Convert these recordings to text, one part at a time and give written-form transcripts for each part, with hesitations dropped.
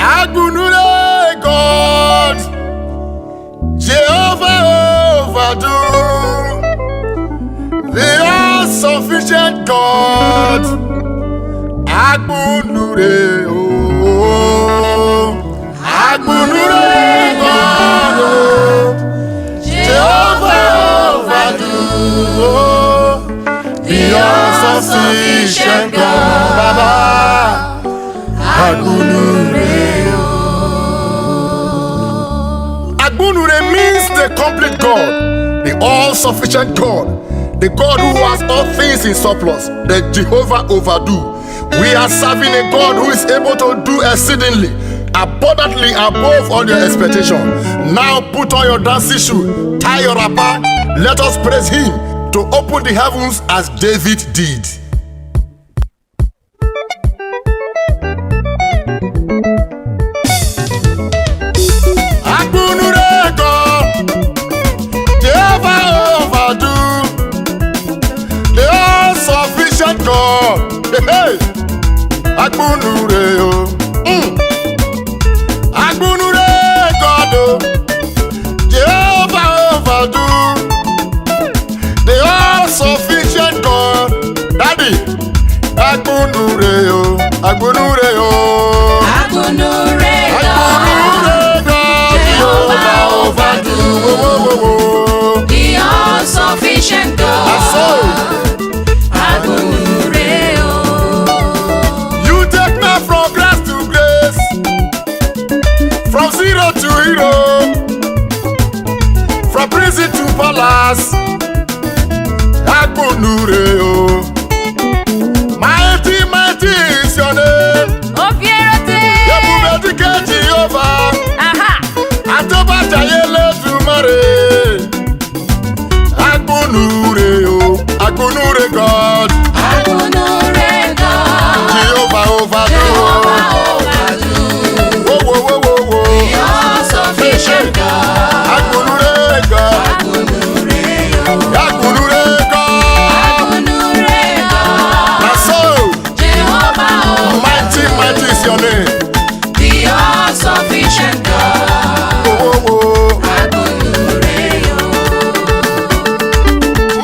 Agbunurhe God, Jehovah Overdo, the all-sufficient God. Agbunurhe, oh, Agbunurhe God, oh, Jehovah Overdo, oh, the all-sufficient God. Baba, Agbunurhe. Agbunurhe means the complete God, the all-sufficient God, the God who has all things in surplus, the Jehovah Overdo. We are serving a God who is able to do exceedingly, abundantly above all your expectation. Now put on your dancing shoe, tie your wrapper, let us praise Him to open the heavens as David did. Agbunurhe God, Jehovah Overdo, the all-sufficient God. Hey, Agbunurhe, oh, Agbunurhe God, oh, Jehovah Overdo, the all-sufficient God. Daddy, Agbunurhe, oh, Agbunurhe, oh, Agbunurhe God, Jehovah Overdo, oh, oh, oh, the all-sufficient God. that's all. Agbunurhe, You take me from grace to grace, from zero to hero, from prison to palace. Agbunurhe, oh, mighty, mighty is your name. Erete. Yebubedike Jehovah, Atoba Jayele Dumare. Agbunurhe, oh, Agbunurhe God, Agbunurhe God, Jehovah Overdo. Jehovah Overdo, Whoa, whoa, whoa, whoa, whoa. the all-sufficient God. Agbunurhe God, Agbunurhe, Agbunurhe God. Agbunurhe God, That's so Jehovah mighty, Overdo, mighty is your name. the all-sufficient God. Whoa, whoa, whoa. Agbunurhe,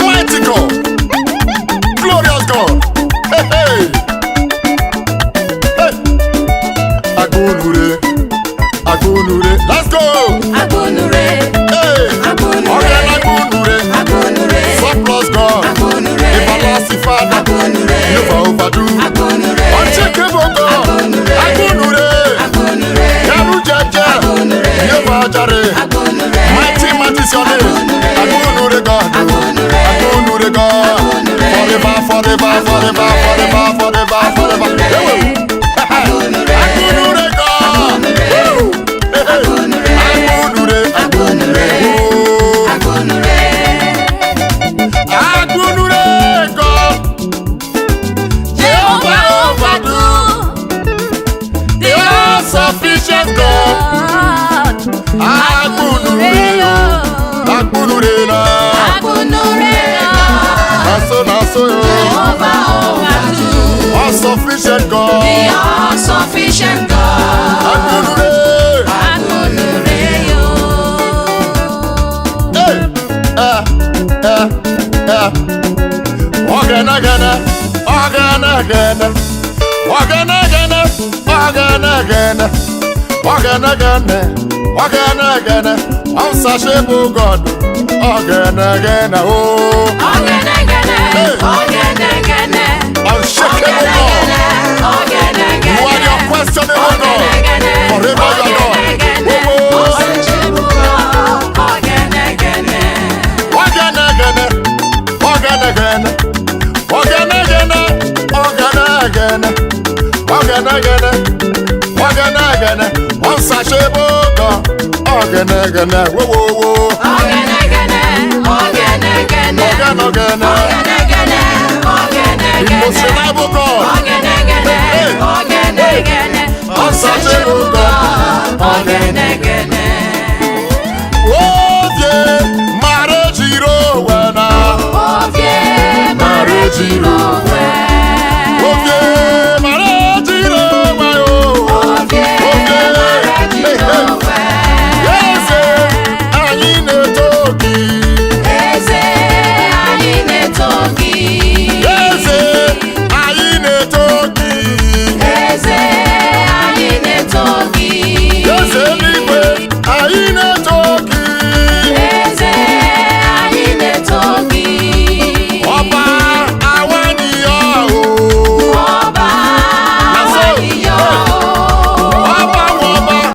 Mighty God, glorious God. Hey, hey, hey. Agbunurhe, Agbunurhe. Let's go. Agbunurhe, Hey, Agbunurhe, Agbunurhe, Agbunurhe, surplus God, Agbunurhe, everlasting Father, Agbunurhe, Jehovah Overdo, Agbunurhe, unshakable God, Agbunurhe, Agbunurhe, Yaru Jaja, Jehovah Jare, Agbunurhe, mighty, mighty is your name. Agbunurhe God, Agbunurhe, Agbunurhe God, forever, forever, forever, forever, forever, forever. Hey, Agbunurhe God, woo. Hey, hey. Agbunurhe, Agbunurhe, oh. Agbunurhe, Agbunurhe God, Jehovah Overdo, the all-sufficient God. Agbunurhe, Agbunurhe na, Agbunurhe God, na so, Jehovah Overdo, all-sufficient God. the all-sufficient God. Agbunurhe, Agbunurhe, hey, Ogana gana, ogana gana, ogana gana, ogana gana, ogana gana, ogana gana. Unsatiable God, ogana gana, oh, unshakable God. You are the unquestionable God. Forever you are God. Oh, oh. Ogana gana, ogana gana, ogana gana, ogana gana, ogana gana, ogana gana. Unsatiable God, ogana gana, whoa, whoa, whoa. Ogana gana, the most reliable God. Hey, hey, hey. Unsearchable God.